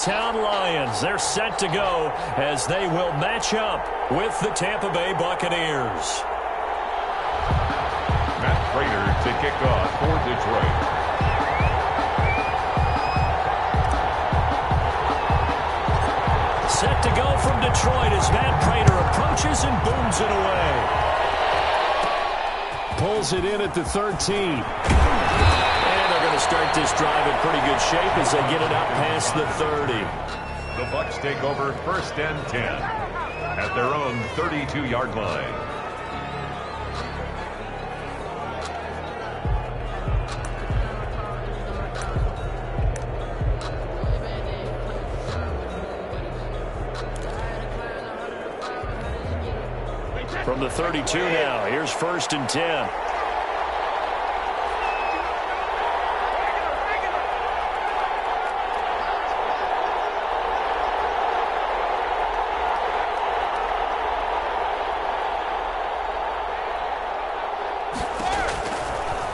Town Lions, they're set to go as they will match up with the Tampa Bay Buccaneers. Matt Prater to kick off for Detroit. Set to go from Detroit as Matt Prater approaches and booms it away. Pulls it in at the 13. Start this drive in pretty good shape as they get it up past the 30. The Bucs take over 1st and 10 at their own 32-yard line. From the 32 now, here's 1st and 10.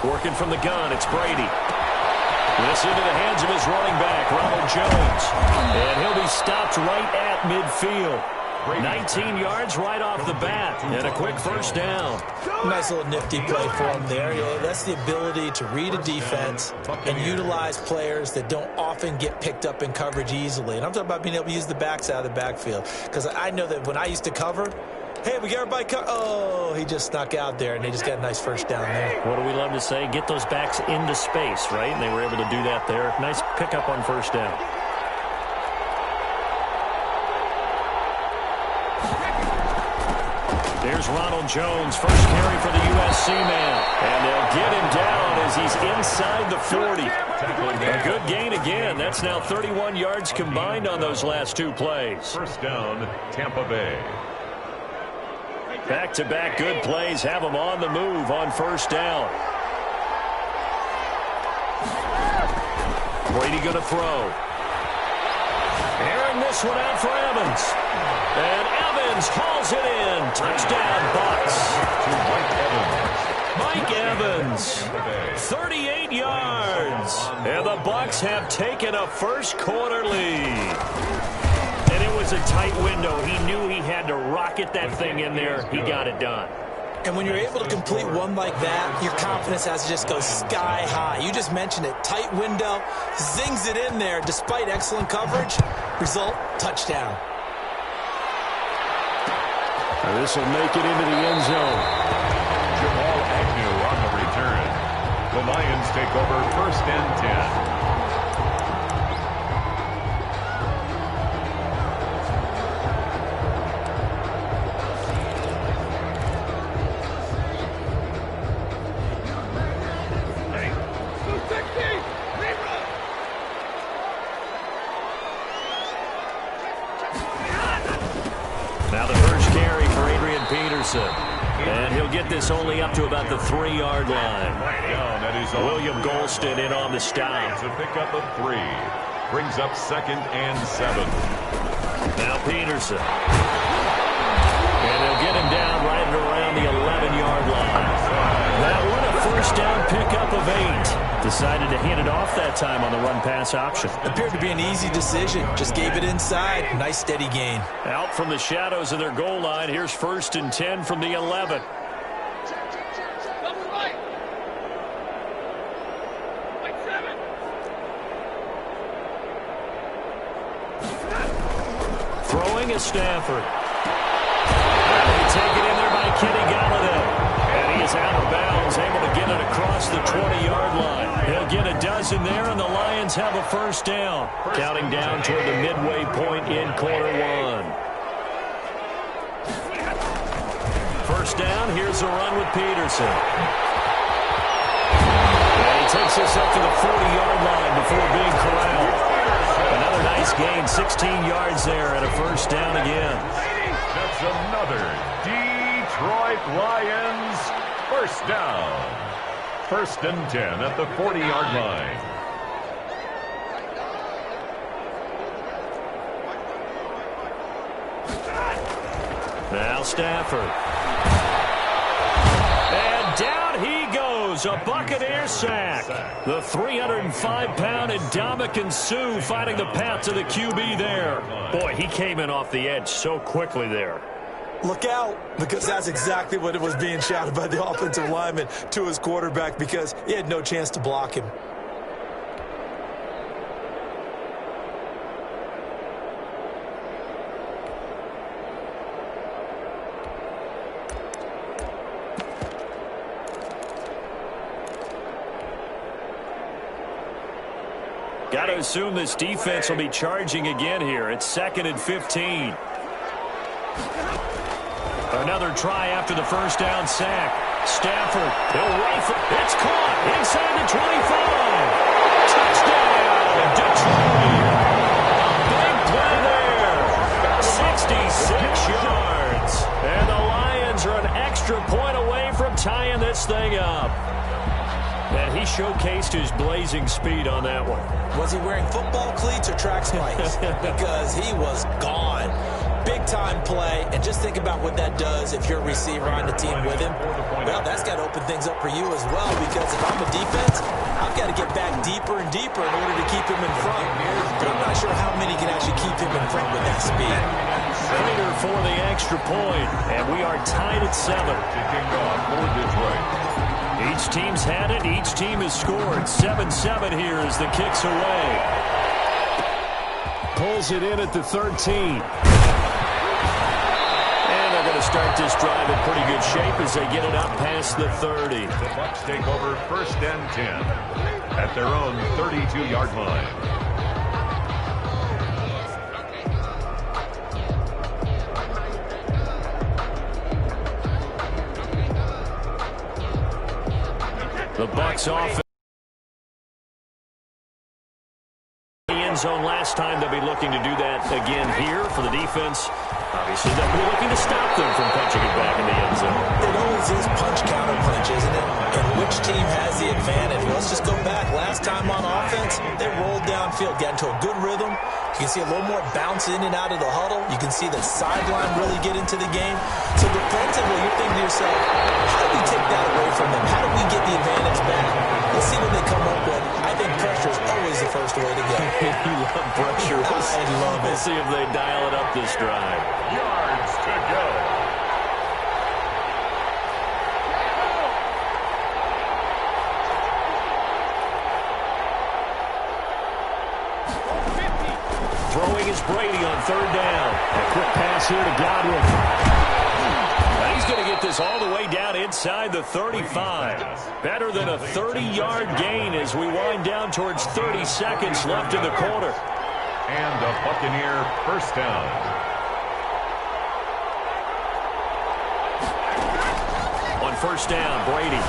Working from the gun, it's Brady. This into the hands of his running back, Ronald Jones. And he'll be stopped right at midfield. 19 yards right off the bat, and a quick 1st down. Nice little nifty play for him there. Yeah, that's the ability to read a defense and utilize players that don't often get picked up in coverage easily. And I'm talking about being able to use the backs out of the backfield. Because I know that when I used to cover, hey, we got everybody oh, he just snuck out there, and they just got a nice 1st down there. What do we love to say? Get those backs into space, right? And they were able to do that there. Nice pickup on 1st down. Here's Ronald Jones, 1st carry for the USC man. And they'll get him down as he's inside the 40. A good gain again. That's now 31 yards combined on those last 2 plays. 1st down, Tampa Bay. Back-to-back good plays have them on the move on 1st down. Brady going to throw. Airing this one out for Evans. And Evans hauls it in. Touchdown, Bucs. Mike Evans, 38 yards. And the Bucs have taken a 1st quarter lead. And it was a tight window. He knew he had to rocket that thing in there. He got it done. And when you're able to complete one like that, your confidence has to just go sky high. You just mentioned it. Tight window, zings it in there despite excellent coverage. Result, touchdown. And this will make it into the end zone. Jamal Agnew on the return. The Lions take over 1st and 10. And he'll get this only up to about the 3-yard line. William Golston in on the stop. It's a pickup of 3. Brings up 2nd and 7. Now Peterson. And they'll get him down right around the 11-yard line. That one a 1st down pickup of 8. Decided to hand it off that time on the run-pass option. Appeared to be an easy decision. Just gave it inside. Nice steady gain. Out from the shadows of their goal line. Here's 1st and 10 from the 11. Throwing is Stafford. They take it in there by Kenny Galladay. And he is out of bounds, able to get it across the 20-yard line. He'll get a dozen there, and the Lions have a 1st down. Counting down toward the midway point in quarter 1. 1st down, here's the run with Peterson. And he takes this up to the 40-yard line before being corralled. Another nice gain, 16 yards there, and a 1st down again. That's another Detroit Lions 1st down. 1st and 10 at the 40-yard line. Now Stafford. And down he goes. goes, a Buccaneer sack. The 305-pound Ndamukong Suh finding the path to the QB there. Boy, he came in off the edge so quickly there. Look out, because that's exactly what it was being shouted by the offensive lineman to his quarterback, because he had no chance to block him. Got to assume this defense will be charging again here. It's 2nd and 15. Another try after the first down sack. Stafford, he'll rifle. It's caught inside the 25. Touchdown, Detroit. Big play there. 66 yards. And the Lions are an extra point away from tying this thing up. And he showcased his blazing speed on that one. Was he wearing football cleats or track spikes? Because he was gone. Big-time play, and just think about what that does if you're a receiver on the team with him. Well, that's got to open things up for you as well, because if I'm a defense, I've got to get back deeper and deeper in order to keep him in front. But I'm not sure how many can actually keep him in front with that speed. Prater for the extra point, and we are tied at 7. Kicking off for Detroit. Each team's had it. Each team has scored. 7-7 here as the kick's away. Pulls it in at the 13. And they're going to start this drive in pretty good shape as they get it up past the 30. The Bucs take over 1st and 10 at their own 32-yard line. The Bucs offense. End zone last time. They'll be looking to do that again here for the defense. Obviously, they'll be looking to stop them from punching it back in the end zone. It always is punch, counter punch, isn't it? And which team has the advantage? Let's just go back. Last time on offense, they rolled downfield, got into a good rhythm. You can see a little more bounce in and out of the huddle. You can see the sideline really get into the game. So defensively, you're thinking to yourself, how do we take that away from them? How do we get the advantage back? Let's see what they come up with. I think pressure is always the first way to go. You love pressure. I love it. We'll see if they dial it up this drive. Yards to go. Throwing is Brady on 3rd down. A quick pass here to Godwin. And he's going to get this all the way down inside the 35. Better than a 30-yard gain as we wind down towards 30 seconds left in the quarter. And a Buccaneer 1st down. On 1st down, Brady.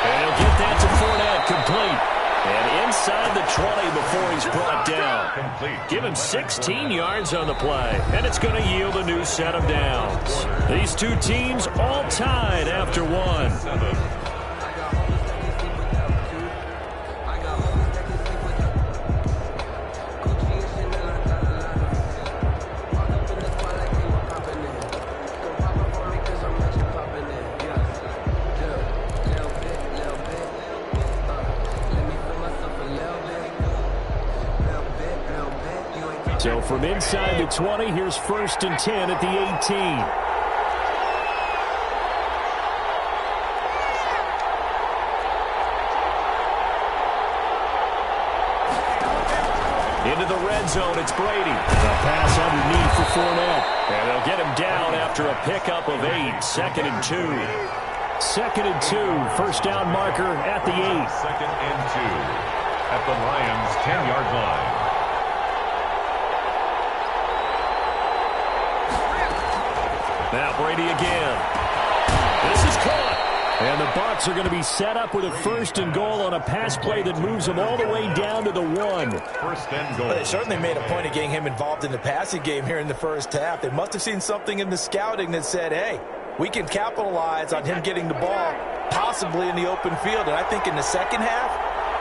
And he'll get that to Fournette, complete. And inside the 20 before he's brought down. Complete. Give him 16 yards on the play, and it's going to yield a new set of downs. These two teams all tied after one. So from inside the 20, here's 1st and 10 at the 18. Into the red zone, it's Brady. The pass underneath for Fournette. And they'll get him down after a pickup of 8. 2nd and 2. 2nd and 2. 1st down marker at the 8. 2nd and 2 at the Lions' 10-yard line. Now Brady again. This is caught. And the Bucs are going to be set up with a 1st and goal on a pass play that moves them all the way down to the 1. 1st and goal. Well, they certainly made a point of getting him involved in the passing game here in the first half. They must have seen something in the scouting that said, hey, we can capitalize on him getting the ball possibly in the open field. And I think in the second half,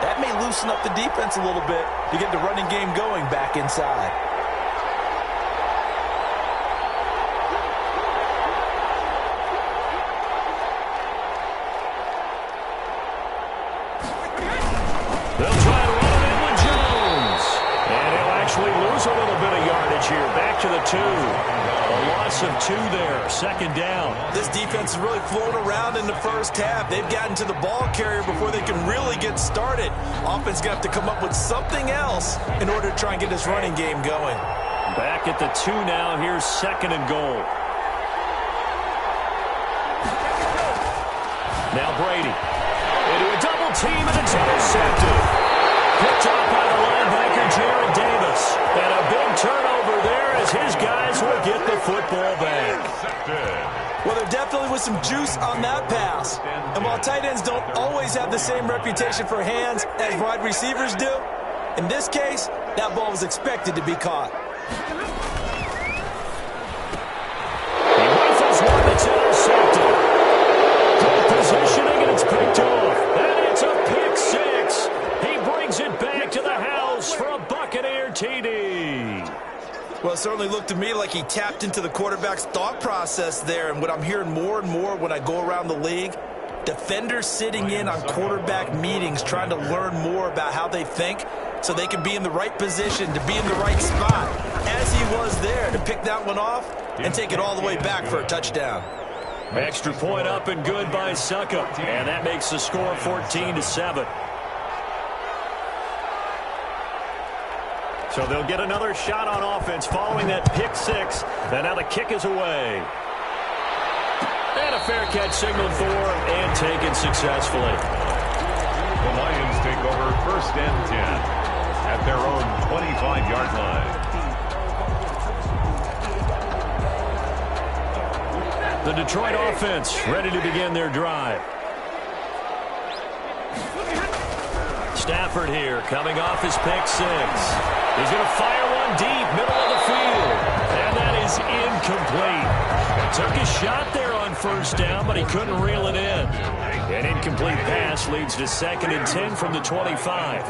that may loosen up the defense a little bit to get the running game going back inside. lose a little bit of yardage here. Back to the 2. A loss of 2 there. Second down. This defense is really flown around in the first half. They've gotten to the ball carrier before they can really get started. Offense got to come up with something else in order to try and get this running game going. Back at the 2 now. Here's second and goal. Now Brady. Into a double team, and it's intercepted. Picked off by the linebacker, Jared Davis. And a big turnover there as his guys will get the football back. Well, there definitely was some juice on that pass. And while tight ends don't always have the same reputation for hands as wide receivers do, in this case, that ball was expected to be caught. He rifles one that's intercepted. Good positioning, and it's picked off. And it's a pick 6. He brings it back to the house for a Buccaneer TD. Well, it certainly looked to me like he tapped into the quarterback's thought process there. And what I'm hearing more and more when I go around the league, defenders sitting in on quarterback meetings trying to learn more about how they think so they can be in the right position to be in the right spot, as he was there to pick that one off and take it all the way back for a touchdown. Extra point up and good by Suckup. And that makes the score 14-7. So they'll get another shot on offense following that pick 6. And now the kick is away. And a fair catch signaled for and taken successfully. The Lions take over first and 10 at their own 25-yard line. The Detroit offense ready to begin their drive. Stafford here coming off his pick 6. He's going to fire one deep, middle of the field. And that is incomplete. Took a shot there on first down, but he couldn't reel it in. An incomplete pass leads to second and 10 from the 25.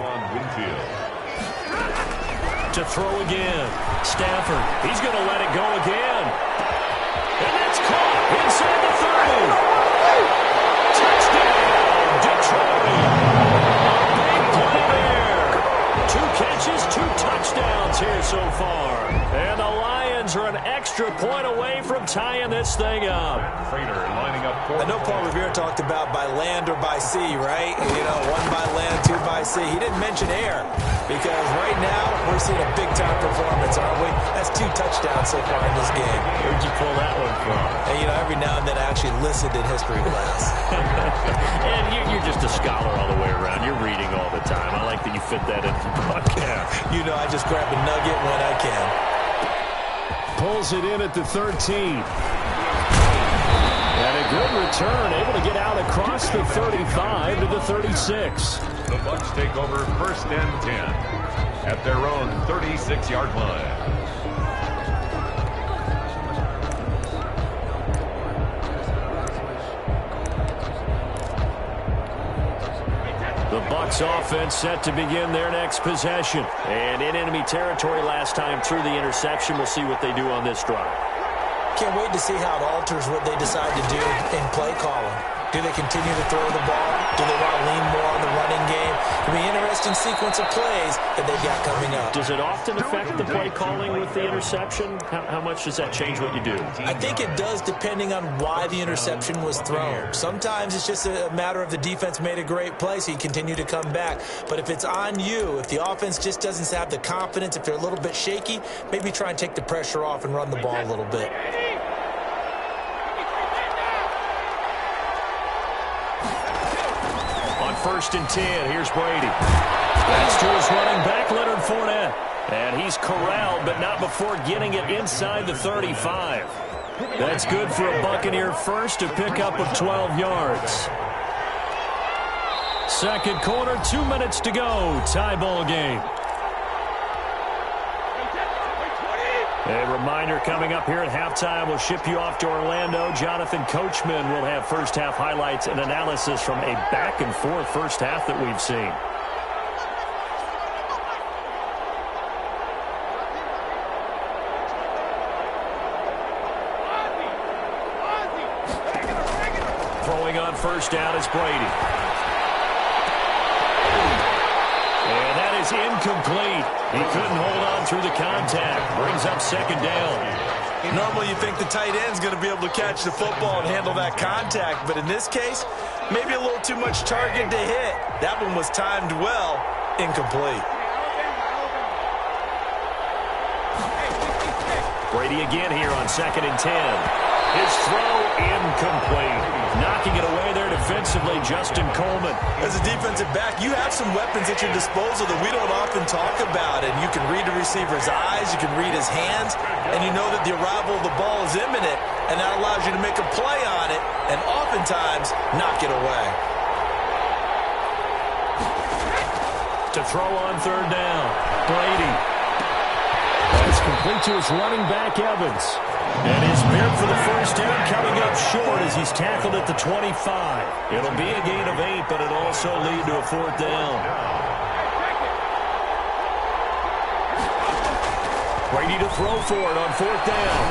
To throw again. Stafford, he's going to let it go again. And that's caught inside the 30. Touchdown, Detroit. A big play there. 2 catches, 2 touchdowns here so far. And the Lions are an extra point away from tying this thing up. Prater lining up. I know Paul Revere talked about by land or by sea, right? You know, 1 by land, 2 by sea. He didn't mention air because right now we're seeing a big-time performance, aren't we? That's 2 touchdowns so far in this game. Where'd you pull that one from? And, you know, every now and then I actually listened in history class. And you're just a scholar all the way around. You're reading all the time. I like that you fit that into the broadcast. You know, I just grab a nugget when I can. Pulls it in at the 13. And a good return, able to get out across the 35 to the 36. The Bucs take over first and 10 at their own 36-yard line. The Bucs offense set to begin their next possession. And in enemy territory last time through the interception. We'll see what they do on this drive. Can't wait to see how it alters what they decide to do in play calling. Do they continue to throw the ball? Do they want to lean more on the running game? It'll be an interesting sequence of plays that they've got coming up. Does it often affect the play calling with the interception? How much does that change what you do? I think it does depending on why the interception was thrown. Sometimes it's just a matter of the defense made a great play, so you continue to come back. But if it's on you, if the offense just doesn't have the confidence, if they're a little bit shaky, maybe try and take the pressure off and run the ball a little bit. First and 10, here's Brady. Pass to his running back, Leonard Fournette. And he's corralled, but not before getting it inside the 35. That's good for a Buccaneer first, a pickup of 12 yards. Second quarter, 2 minutes to go. Tie ball game. A reminder coming up here at halftime, we'll ship you off to Orlando. Jonathan Coachman will have first half highlights and analysis from a back-and-forth first half that we've seen. Throwing on first down is Brady. And that is incomplete. He couldn't hold on through the contact. Brings up second down. Normally you think the tight end's going to be able to catch the football and handle that contact, but in this case, maybe a little too much target to hit. That one was timed well, incomplete. Brady again here on 2nd and 10. His throw incomplete. Knocking it away there defensively, Justin Coleman. As a defensive back, you have some weapons at your disposal that we don't often talk about. And you can read the receiver's eyes, you can read his hands, and you know that the arrival of the ball is imminent, and that allows you to make a play on it and oftentimes knock it away. To throw on 3rd down, Brady. That's complete to his running back, Evans. And his bid for the first down coming up short as he's tackled at the 25. It'll be a gain of 8, but it'll also lead to a 4th down. Brady to throw for it on 4th down.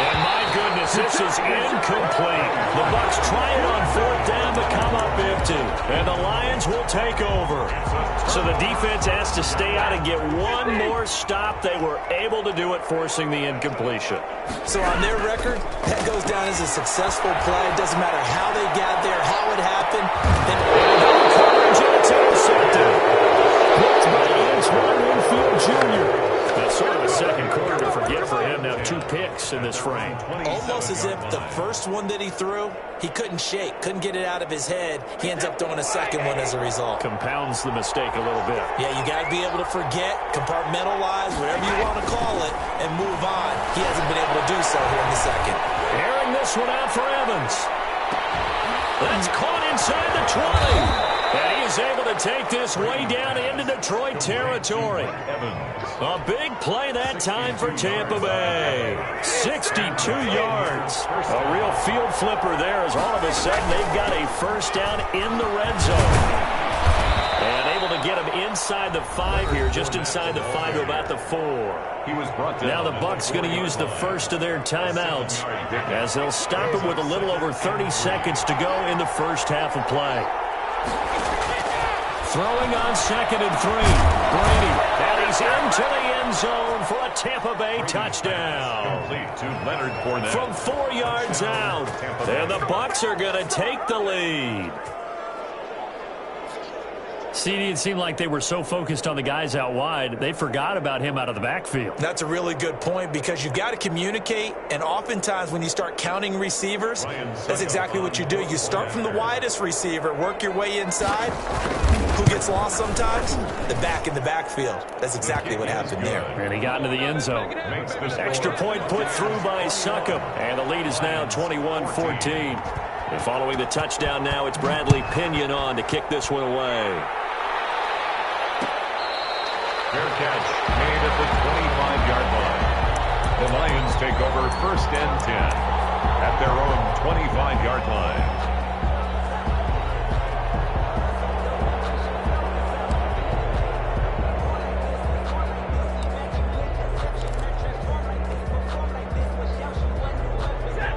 And my goodness, this is incomplete. The Bucs try it on 4th down, but come up empty. And the Lions will take over. So the defense has to stay out and get one more stop. They were able to do it, forcing the incompletion. So on their record, that goes down as a successful play. It doesn't matter how they got there, how it happened. Coverage intercepted. Blocked by Antoine Winfield Jr. That's sort of a second quarter to forget for him. Now 2 picks in this frame. Almost as if the first one that he threw, he couldn't shake, couldn't get it out of his head. He ends up throwing a second one as a result. Compounds the mistake a little bit. Yeah, you got to be able to forget, compartmentalize, whatever you want to call it, and move on. He hasn't been able to do so here in the second. Airing this one out for Evans. That's caught inside the 20. And he is able to take this way down into Detroit territory. A big play that time for Tampa Bay. 62 yards. A real field flipper there as all of a sudden they've got a first down in the red zone. And able to get him inside the 5 here, just inside the 5 to about the 4. Now the Bucs going to use the first of their timeouts as they'll stop him with a little over 30 seconds to go in the first half of play. Throwing on 2nd and 3. Brady. And he's into the end zone for a Tampa Bay touchdown. From 4 yards out. And the Bucs are going to take the lead. CD, it seemed like they were so focused on the guys out wide, they forgot about him out of the backfield. That's a really good point because you've got to communicate, and oftentimes when you start counting receivers, that's exactly what you do. You start from the widest receiver, work your way inside. Who gets lost sometimes? The back in the backfield. That's exactly what happened there. And he got into the end zone. Extra point put through by Succop, and the lead is now 21-14. And following the touchdown now, it's Bradley Pinion on to kick this one away. Fair catch made at the 25-yard line. The Lions take over 1st and 10 at their own 25-yard line.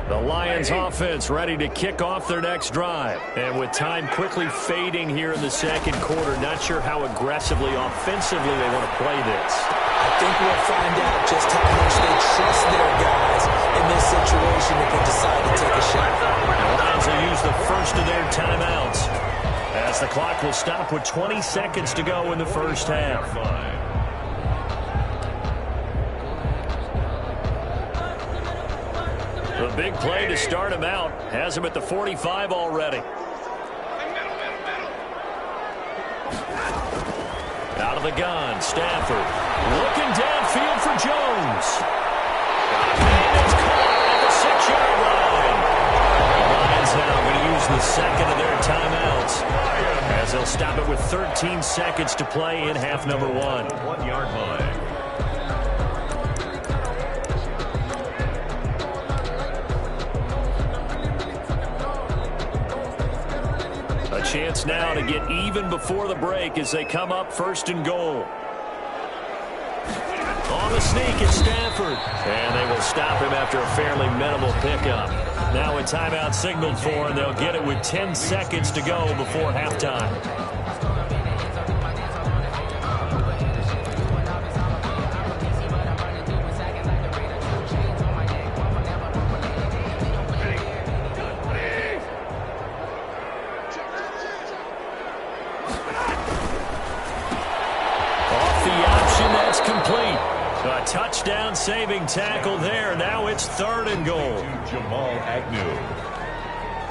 The Lions offense ready to kick off their next drive. And with time quickly fading here in the second quarter, not sure how aggressively, offensively they want to play this. I think we'll find out just how much they trust their guys in this situation if they decide to take a shot. The Lions will use the first of their timeouts as the clock will stop with 20 seconds to go in the first half. The big play to start him out has him at the 45 already. Out of the gun, Stafford looking downfield for Jones. And it's caught at the 6-yard line. The Lions now going to use the second of their timeouts as they'll stop it with 13 seconds to play in half number 1. 1-yard line. Chance now to get even before the break as they come up 1st and goal. On the sneak is Stafford. And they will stop him after a fairly minimal pickup. Now a timeout signaled for, and they'll get it with 10 seconds to go before halftime. A touchdown-saving tackle there. Now it's 3rd and goal. To Jamal Agnew.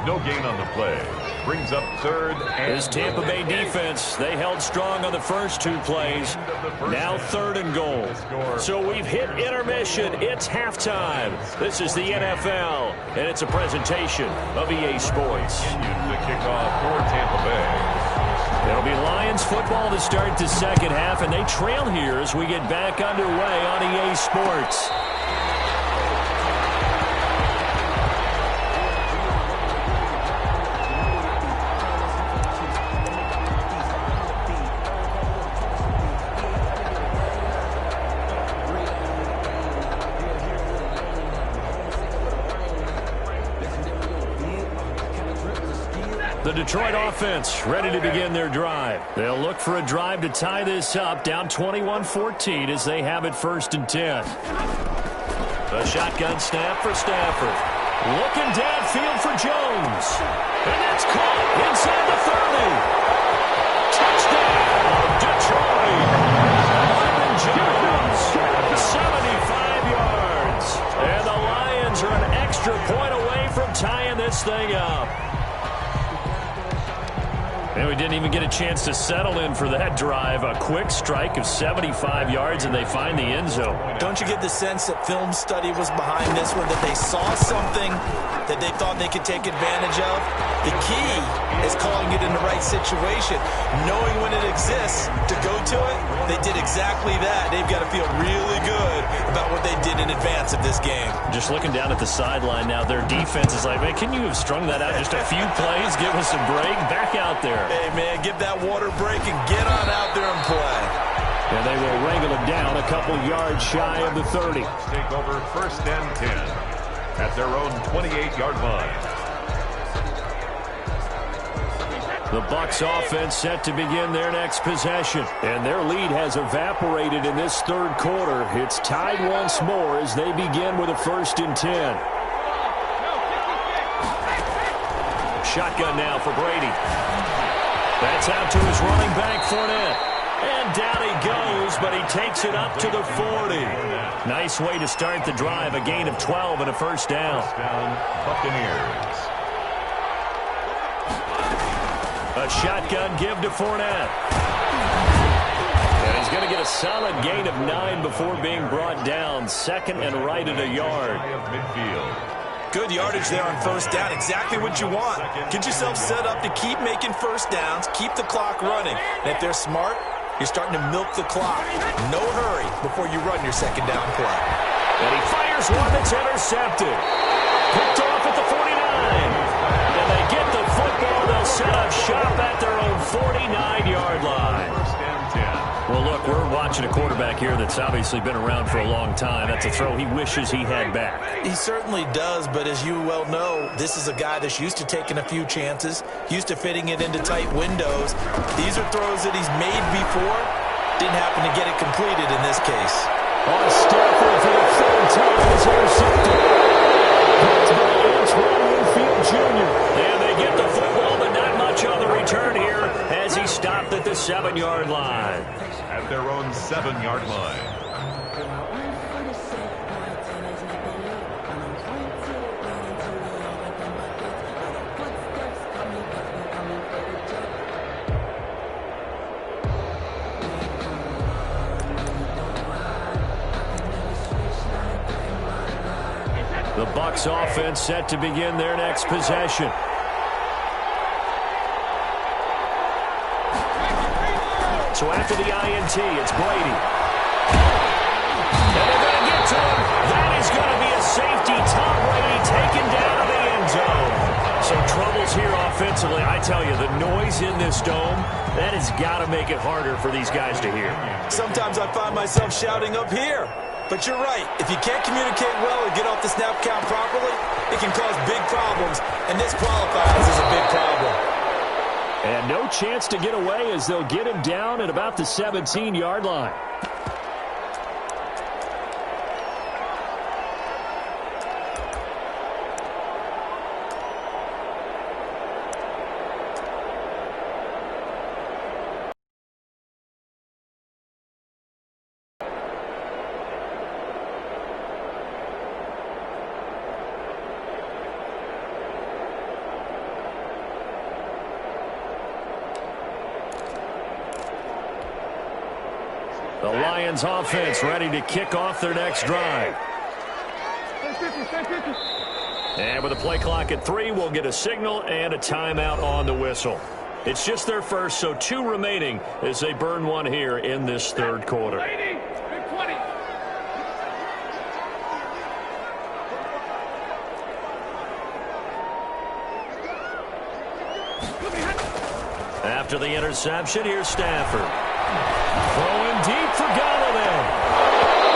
No gain on the play. Brings up 3rd and This Tampa Bay defense, they held strong on the first 2 plays. Now 3rd and goal. So we've hit intermission. It's halftime. This is the NFL, and it's a presentation of EA Sports. The kickoff for Tampa Bay. It'll be Lions football to start the second half, and they trail here as we get back underway on EA Sports. The Detroit offense ready to begin their drive. They'll look for a drive to tie this up, down 21-14 as they have it 1st and 10. A shotgun snap for Stafford. Looking downfield for Jones. And that's caught inside the 30. Touchdown, Detroit. Marvin Jones, 75 yards. And the Lions are an extra point away from tying this thing up. And we didn't even get a chance to settle in for that drive. A quick strike of 75 yards, and they find the end zone. Don't you get the sense that film study was behind this one, that they saw something that they thought they could take advantage of? The key is calling it in the right situation, knowing when it exists to go to it. They did exactly that. They've got to feel really good about what they did in advance of this game. Just looking down at the sideline now, their defense is like, man, can you have strung that out just a few plays? Give us a break. Back out there. Hey, man, give that water break and get on out there and play. And they will wrangle it down a couple yards shy of the 30. Take over 1st and 10 at their own 28-yard line. The Bucs offense set to begin their next possession. And their lead has evaporated in this 3rd quarter. It's tied once more as they begin with a 1st and 10. Shotgun now for Brady. That's out to his running back, Fournette. And down he goes, but he takes it up to the 40. Nice way to start the drive. A gain of 12 and a 1st down. Buccaneers. A shotgun give to Fournette. And he's going to get a solid gain of 9 before being brought down. 2nd and right at a yard. Midfield. Good yardage there on 1st down. Exactly what you want. Get yourself set up to keep making 1st downs, keep the clock running. And if they're smart, you're starting to milk the clock. No hurry before you run your 2nd down play. And he fires one that's intercepted. Picked off at the 49. And they get the football. They'll set up shop at their own 49-yard line. 1st and 10. Well, look, we're watching a quarterback here that's obviously been around for a long time. That's a throw he wishes he had back. He certainly does, but as you well know, this is a guy that's used to taking a few chances, used to fitting it into tight windows. These are throws that he's made before. Didn't happen to get it completed in this case. On Stafford for the 3rd time, is intercepted. That's by Antoine Winfield Jr. And they get the football, but not much on the return here as he stopped at the 7-yard line. At their own 7-yard line. The Bucs offense set to begin their next possession. So after the INT, it's Brady. And they're going to get to him. That is going to be a safety. Tom Brady taken down to the end zone. So troubles here offensively. I tell you, the noise in this dome, that has got to make it harder for these guys to hear. Sometimes I find myself shouting up here. But you're right. If you can't communicate well or get off the snap count properly, it can cause big problems. And this qualifies as a big problem. And no chance to get away as they'll get him down at about the 17-yard line. Lions offense ready to kick off their next drive. And with a play clock at 3, we'll get a signal and a timeout on the whistle. It's just their first, so 2 remaining as they burn one here in this third quarter. After the interception, here's Stafford. Throwing deep for Galladay.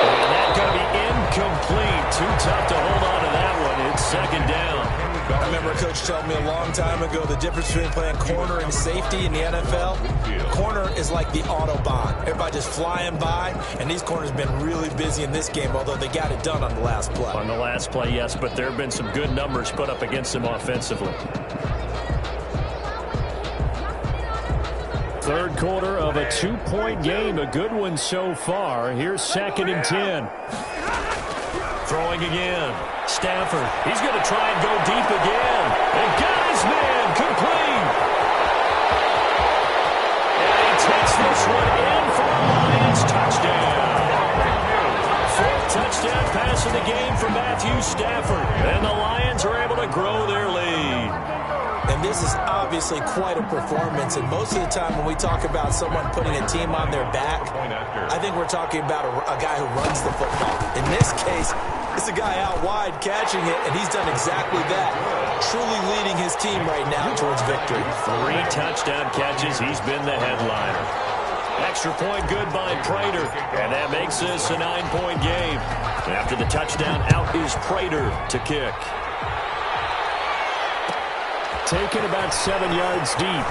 And that's going to be incomplete. Too tough to hold on to that one. It's second down. I remember a coach told me a long time ago the difference between playing corner and safety in the NFL. Corner is like the Autobahn. Everybody just flying by, and these corners have been really busy in this game, although they got it done on the last play. On the last play, yes, but there have been some good numbers put up against them offensively. Third quarter of a 2-point game, a good one so far. Here's 2nd and 10. Throwing again. Stafford, he's going to try and go deep again. And got his man complete. And he takes this one in for a Lions touchdown. 4th touchdown pass of the game for Matthew Stafford. And the Lions are able to grow their lead. And this is obviously quite a performance. And most of the time when we talk about someone putting a team on their back, I think we're talking about a guy who runs the football. In this case, it's a guy out wide catching it, and he's done exactly that, truly leading his team right now towards victory. 3 touchdown catches. He's been the headliner. Extra point good by Prater, and that makes this a 9-point game. After the touchdown, out is Prater to kick. Taken about 7 yards deep.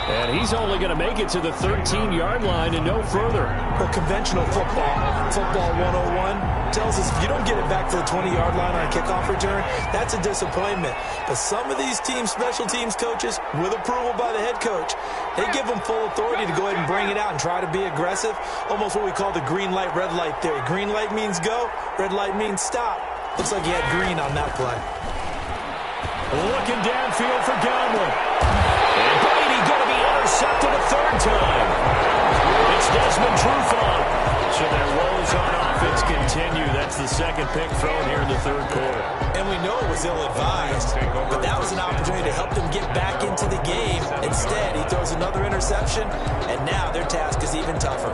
And he's only going to make it to the 13-yard line and no further. Well, conventional football 101, tells us if you don't get it back to the 20-yard line on a kickoff return, that's a disappointment. But some of these teams, special teams coaches, with approval by the head coach, they give them full authority to go ahead and bring it out and try to be aggressive, almost what we call the green light, red light theory. Green light means go, red light means stop. Looks like he had green on that play. Looking downfield for Godwin. And Brady going to be intercepted a 3rd time. It's Desmond Trufant. So their woes on offense continue. That's the 2nd pick thrown here in the 3rd quarter. And we know it was ill-advised, but that was an opportunity to help them get back into the game. Instead, he throws another interception, and now their task is even tougher.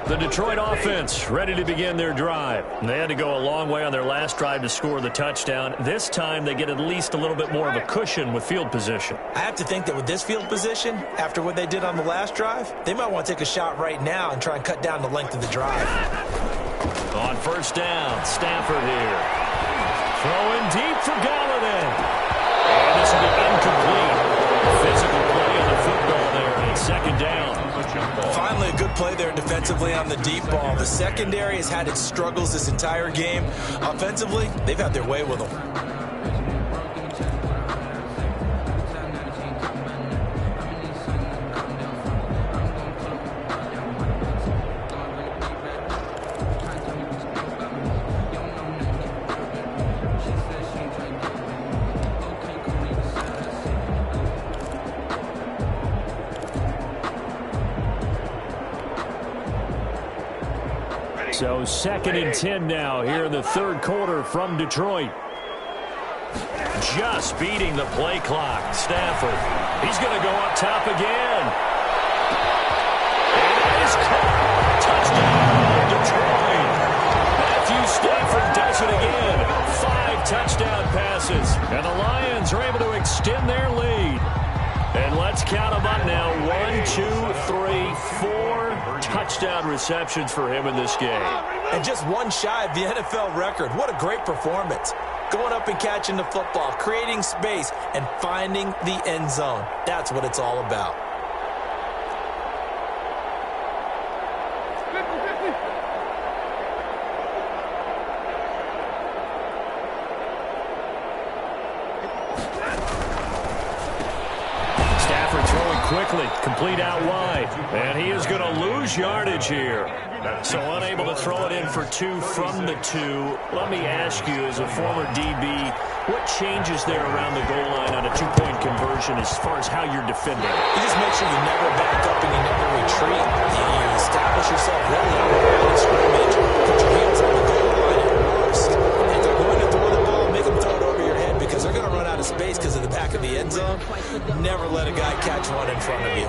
The Detroit offense ready to begin their drive. They had to go a long way on their last drive to score the touchdown. This time they get at least a little bit more of a cushion with field position. I have to think that with this field position, after what they did on the last drive, they might want to take a shot right now and try and cut down the length of the drive. On 1st down, Stafford here. Throwing deep for Galladay. And this will be incomplete. Physical play on the football there, and it's 2nd down. Finally, a good play there defensively on the deep ball. The secondary has had its struggles this entire game. Offensively, they've had their way with them. So 2nd and 10 now here in the 3rd quarter from Detroit. Just beating the play clock. Stafford. He's going to go up top again. And it is caught. Touchdown, Detroit. Matthew Stafford does it again. 5 touchdown passes. And the Lions are able to extend their lead. And let's count them up now. 1, 2, 3, 4 touchdown receptions for him in this game. And just one shy of the NFL record. What a great performance. Going up and catching the football, creating space, and finding the end zone. That's what it's all about. Quickly, complete out wide, and he is going to lose yardage here. So unable to throw it in for 2 from the 2. Let me ask you, as a former DB, What changes there around the goal line on a two-point conversion as far as how you're defending? You just make sure you never back up and you never retreat. You establish yourself really on the line of scrimmage. Put your hands on the goal line at worst. If they're going to throw the ball, make them throw it over your head because they're going to run out of space because of the back of the end zone. Never let a guy catch one in front of you.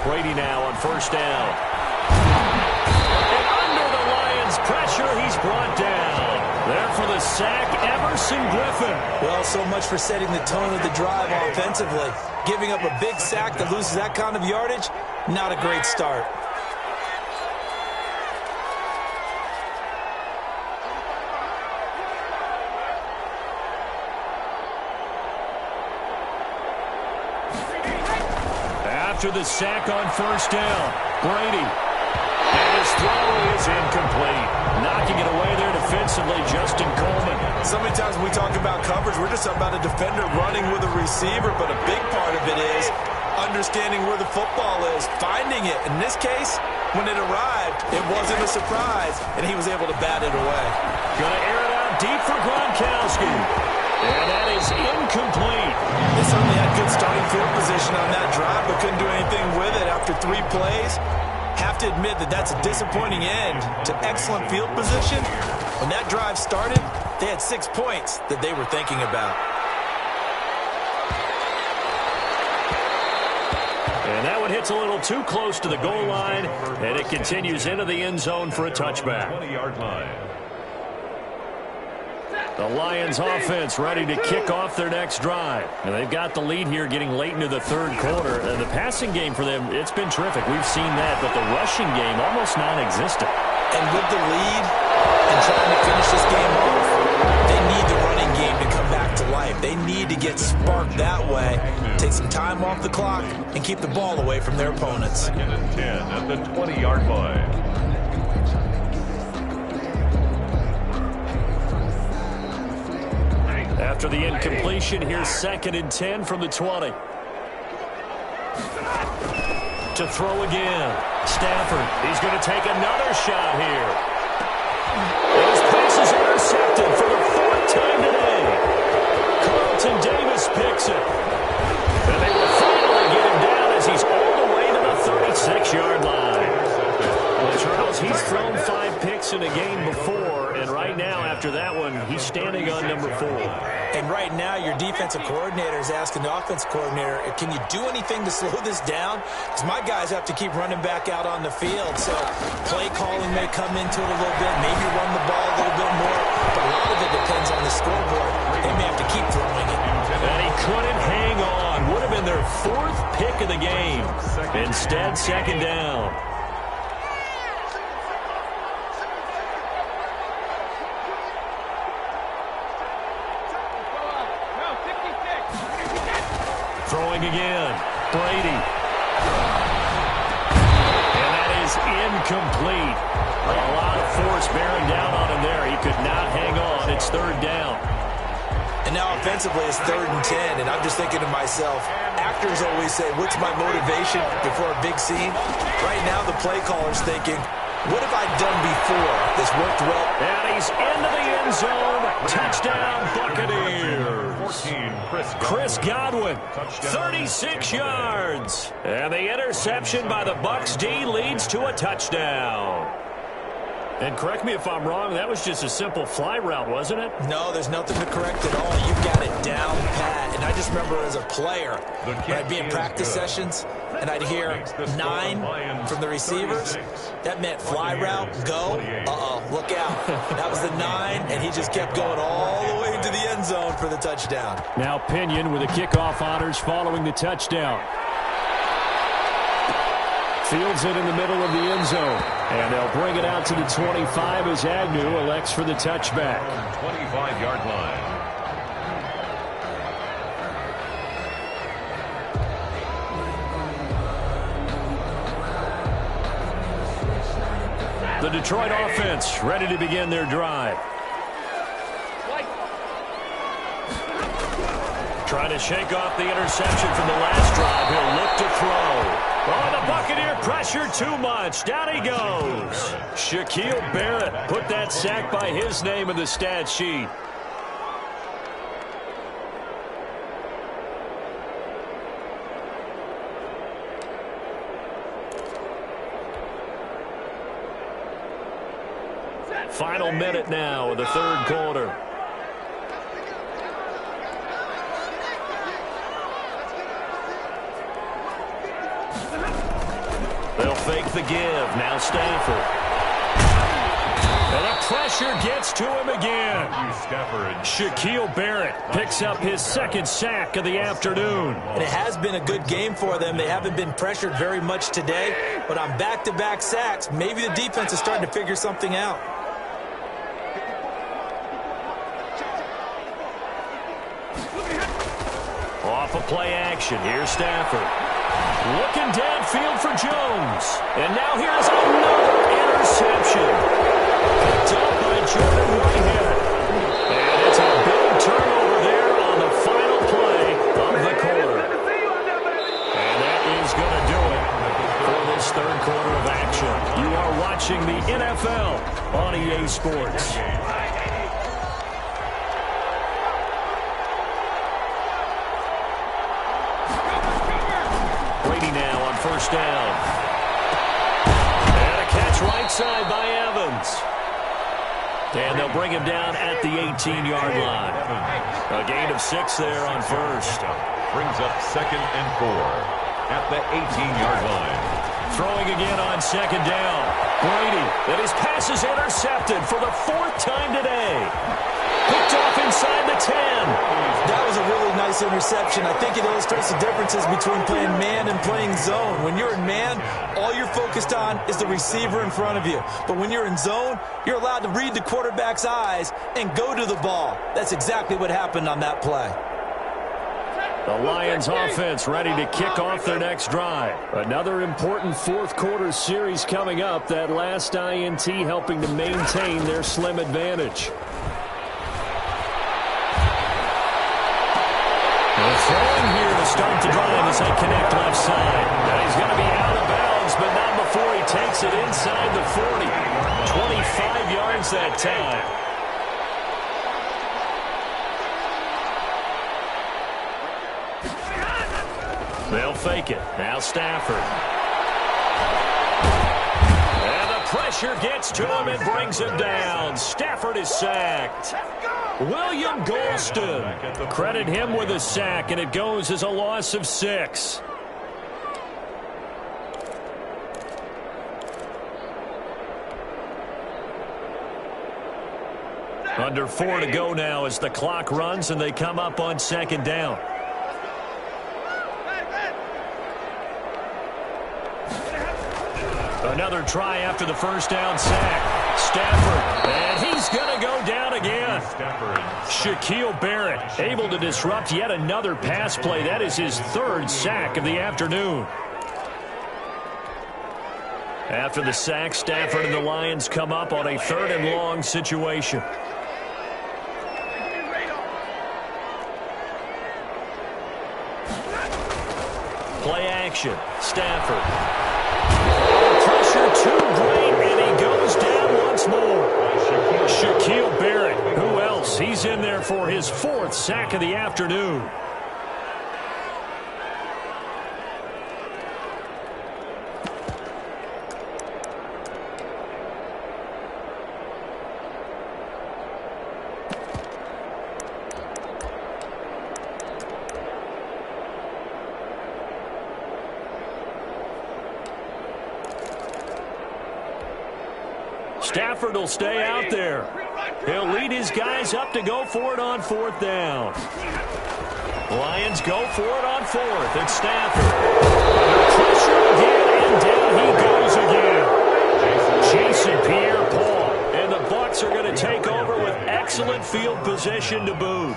Brady now on first down. And under the Lions' pressure, he's brought down. There for the sack, Emerson Griffin. Well, so much for setting the tone of the drive offensively. Giving up a big sack that loses that kind of yardage, not a great start. After the sack on first down, Brady. And his throw is incomplete. Knocking it away there defensively, Justin Coleman. So many times when we talk about coverage, we're just about a defender running with a receiver, but a big part of it is understanding where the football is, finding it. In this case, when it arrived, it wasn't a surprise, and he was able to bat it away. Gonna air it out deep for Gronkowski. And that is incomplete. They certainly had good starting field position on that drive, but couldn't do anything with it after 3 plays. Have to admit that that's a disappointing end to excellent field position. When that drive started, they had 6 points that they were thinking about. And that one hits a little too close to the goal line, and it continues into the end zone for a touchback. 20-yard line. The Lions offense ready to kick off their next drive. And they've got the lead here getting late into the third quarter. And the passing game for them, it's been terrific. We've seen that, but the rushing game almost non-existent. And with the lead and trying to finish this game off, they need the running game to come back to life. They need to get sparked that way, take some time off the clock, and keep the ball away from their opponents. 2nd and 10 at the 20-yard line. After the incompletion, here's 2nd and 10 from the 20. To throw again. Stafford, he's going to take another shot here. And his pass is intercepted for the 4th time today. Carlton Davis picks it. And they will finally get him down as he's all the way to the 36-yard line. Well, Charles, he's thrown 5 picks in a game before, and right now, after that one, he's standing on number 4. And right now, your defensive coordinator is asking the offensive coordinator, can you do anything to slow this down? Because my guys have to keep running back out on the field. So play calling may come into it a little bit, maybe run the ball a little bit more. But a lot of it depends on the scoreboard. They may have to keep throwing it. And he couldn't hang on. Would have been their 4th pick of the game. Instead, 2nd down. Throwing again. Brady. And that is incomplete. A lot of force bearing down on him there. He could not hang on. It's 3rd down. And now offensively it's 3rd and 10. And I'm just thinking to myself, actors always say, what's my motivation before a big scene? Right now the play caller's thinking, what have I done before? This worked well. And he's into the end zone. Touchdown, Buccaneers. Chris Godwin, 36 yards. And the interception by the Bucs D leads to a touchdown. And correct me if I'm wrong, that was just a simple fly route, wasn't it? No, there's nothing to correct at all. You've got it down pat. And I just remember as a player, when I'd be in practice sessions, and I'd hear 9 from the receivers, that meant fly route, go, look out. That was the 9, and he just kept going all the way into the end zone for the touchdown. Now Pinion with the kickoff honors following the touchdown. Fields it in the middle of the end zone. And they'll bring it out to the 25 as Agnew elects for the touchback. 25-yard line. The Detroit offense ready to begin their drive. Trying to shake off the interception from the last drive. He'll look to throw. Oh, the Buccaneer pressure too much. Down he goes. Shaquille Barrett put that sack by his name in the stat sheet. Final minute now of the third quarter. They'll fake the give. Now Stafford. And the pressure gets to him again. Shaquille Barrett picks up his second sack of the afternoon. And it has been a good game for them. They haven't been pressured very much today, but on back-to-back sacks, maybe the defense is starting to figure something out. Off of play action. Here's Stafford. Looking downfield for Jones. And now here's another interception. Picked up by Jordan Whitehead. And it's a big turnover there on the final play of the quarter. And that is going to do it for this third quarter of action. You are watching the NFL on EA Sports. First down. And a catch right side by Evans. And they'll bring him down at the 18-yard line. A gain of 6 there on first. Brings up 2nd and 4 at the 18-yard line. Throwing again on 2nd down. Brady, and his pass is intercepted for the 4th time today. Picked off inside the 10. That was a really nice interception. I think it illustrates the differences between playing man and playing zone. When you're in man, all you're focused on is the receiver in front of you. But when you're in zone, you're allowed to read the quarterback's eyes and go to the ball. That's exactly what happened on that play. The Lions offense ready to kick off their next drive. Another important fourth quarter series coming up. That last INT helping to maintain their slim advantage. Throwing here to start the drive as they connect left side. Now he's going to be out of bounds, but not before he takes it inside the 40. 25 yards that time. They'll fake it. Now Stafford. And the pressure gets to him and brings him down. Stafford is sacked. William Golston. Credit him with a sack, and it goes as a loss of 6. Under 4 to go now as the clock runs and they come up on 2nd down. Another try after the first down sack. Stafford, and he's going to go down again. Shaquille Barrett able to disrupt yet another pass play. That is his 3rd sack of the afternoon. After the sack, Stafford and the Lions come up on a 3rd and long situation. Play action. Stafford. Pressure too great, and he goes down once more. Shaquille Barrett. Who else? He's in there for his 4th sack of the afternoon. Stafford will stay out there. He'll lead his guys up to go for it on 4th down. Lions go for it on 4th. It's Stafford. Pressure again, and down he goes again. Jason Pierre-Paul. And the Bucs are going to take over with excellent field position to boot.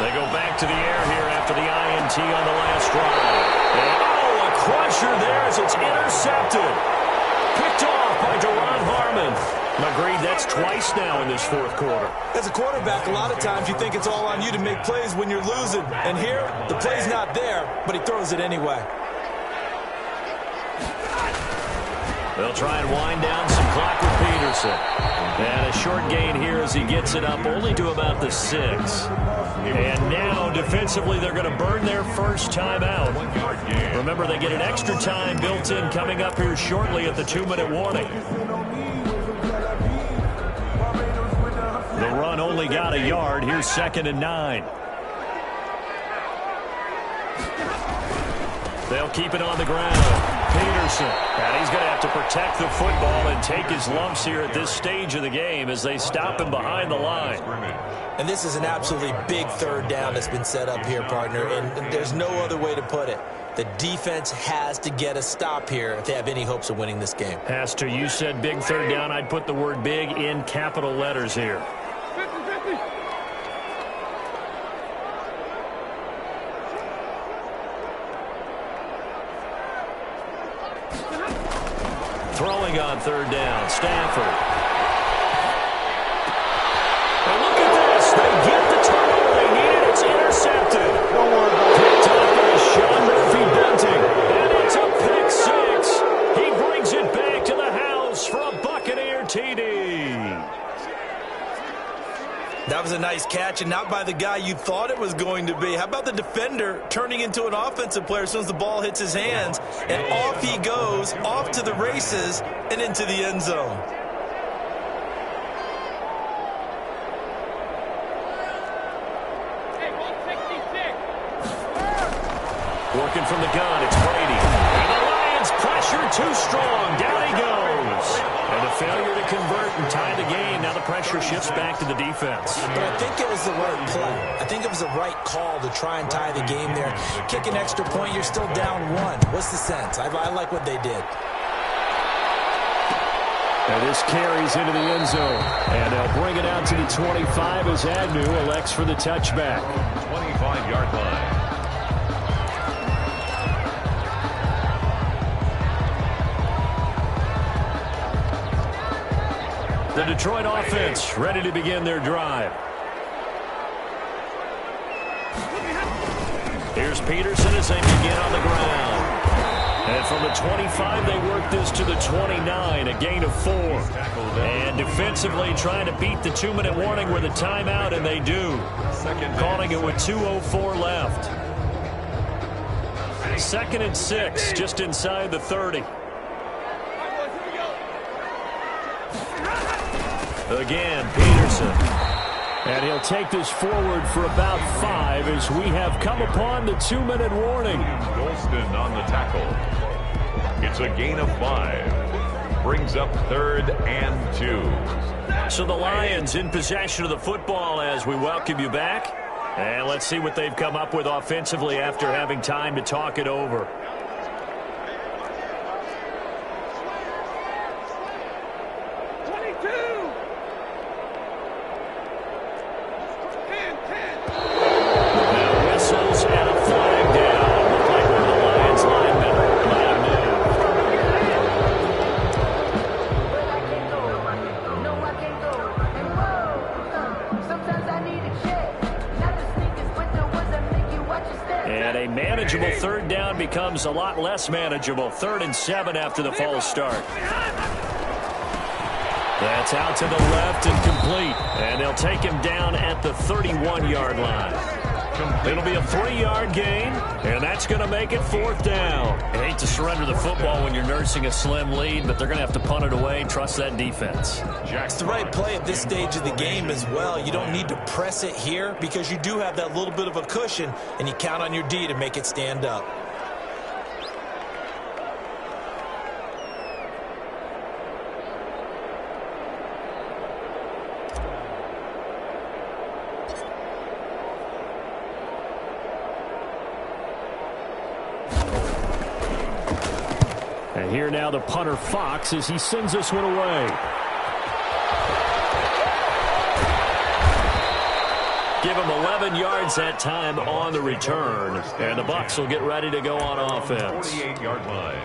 They go back to the air here after the INT on the last drive. And, a pressure there as it's intercepted. Picked off by Deron Harmon. Agreed, that's twice now in this fourth quarter. As a quarterback, a lot of times you think it's all on you to make plays when you're losing. And here, the play's not there, but he throws it anyway. They'll try and wind down some clock with Peterson. And a short gain here as he gets it up only to about the 6. And now, defensively, they're going to burn their first timeout. Remember, they get an extra time built in coming up here shortly at the 2-minute warning. The run only got a yard. Here's 2nd and 9. They'll keep it on the ground. Peterson. And he's going to have to protect the football and take his lumps here at this stage of the game as they stop him behind the line. And this is an absolutely big third down that's been set up here, partner. And there's no other way to put it. The defense has to get a stop here if they have any hopes of winning this game. Has to. You said big third down. I'd put the word big in capital letters here. Throwing on third down, Stanford. And look at this. They get the turnover they needed. It's intercepted. Picked up by Sean Murphy-Bunting. And it's a pick 6. He brings it back to the house for a Buccaneer TD. That was a nice catch, and not by the guy you thought it was going to be. How about the defender turning into an offensive player as soon as the ball hits his hands, and off he goes, off to the races, and into the end zone. Working from the gun, it's Brady. And the Lions pressure too strong. Down he goes. And a failure to convert and tie the game. Now the pressure shifts back to the defense. But I think it was the right play. I think it was the right call to try and tie the game there. Kick an extra point, you're still down 1. What's the sense? I like what they did. And this carries into the end zone. And they'll bring it out to the 25 as Agnew elects for the touchback. 25-yard line. The Detroit offense ready to begin their drive. Here's Peterson as they begin on the ground. And from the 25, they work this to the 29, a gain of 4. And defensively trying to beat the 2-minute warning with a timeout, and they do. Calling it with 2:04 left. 2nd and 6, just inside the 30. Again, Peterson. And he'll take this forward for about 5 as we have come upon the 2-minute warning. Golston on the tackle. It's a gain of 5. Brings up 3rd and 2. So the Lions in possession of the football as we welcome you back. And let's see what they've come up with offensively after having time to talk it over. Third down becomes a lot less manageable. 3rd and 7 after the false start. That's out to the left and complete. And they'll take him down at the 31-yard line. It'll be a 3-yard gain, and that's going to make it 4th down. I hate to surrender the football when you're nursing a slim lead, but they're going to have to punt it away. Trust that defense. It's the right play at this stage of the game as well. You don't need to press it here because you do have that little bit of a cushion, and you count on your D to make it stand up. And here now the punter Fox as he sends this one away. Give him 11 yards that time on the return. And the Bucs will get ready to go on offense. 48-yard line.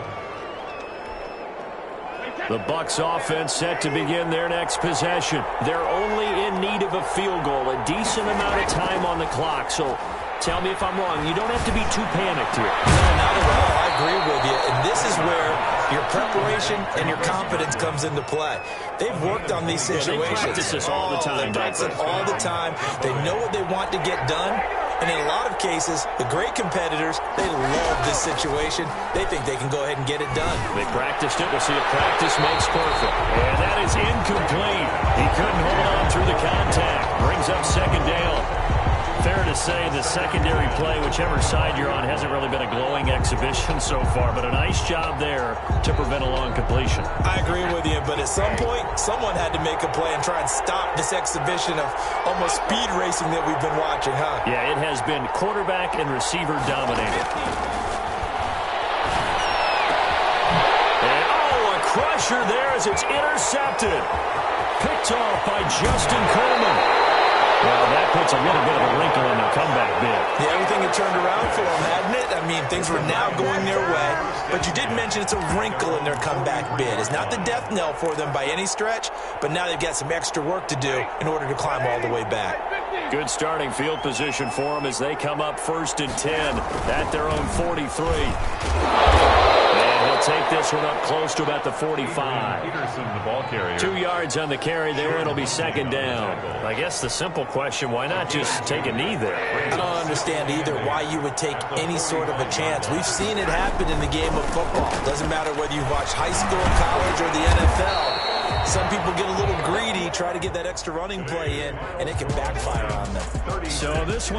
The Bucs offense set to begin their next possession. They're only in need of a field goal, a decent amount of time on the clock. So tell me if I'm wrong. You don't have to be too panicked here. No, not at all. I agree with you. And this is where your preparation and your confidence comes into play. They've worked on these situations. They practice this all the time. They practice it all the time. They know what they want to get done. And in a lot of cases, the great competitors, they love this situation. They think they can go ahead and get it done. They practiced it. We'll see if practice makes perfect. And that is incomplete. He couldn't hold on through the contact. Brings up second down. Fair to say the secondary play, whichever side you're on, hasn't really been a glowing exhibition so far, but a nice job there to prevent a long completion. I agree with you, but at some point, someone had to make a play and try and stop this exhibition of almost speed racing that we've been watching, huh? Yeah, it has been quarterback and receiver dominated. And, a crusher there as it's intercepted. Picked off by Justin Coleman. Well, that puts a little bit of a wrinkle in their comeback bid. Yeah, everything had turned around for them, hadn't it? I mean, things were now going their way. But you did mention it's a wrinkle in their comeback bid. It's not the death knell for them by any stretch, but now they've got some extra work to do in order to climb all the way back. Good starting field position for them as they come up 1st and 10 at their own 43. And he'll take this one up close to about the 45. Peterson, the ball carrier. 2 yards on the carry there. It'll be second down. I guess the simple question, why not just take a knee there? I don't understand either why you would take any sort of a chance. We've seen it happen in the game of football. Doesn't matter whether you've watched high school, college, or the NFL. Some people get a little greedy, try to get that extra running play in, and it can backfire on them. So this one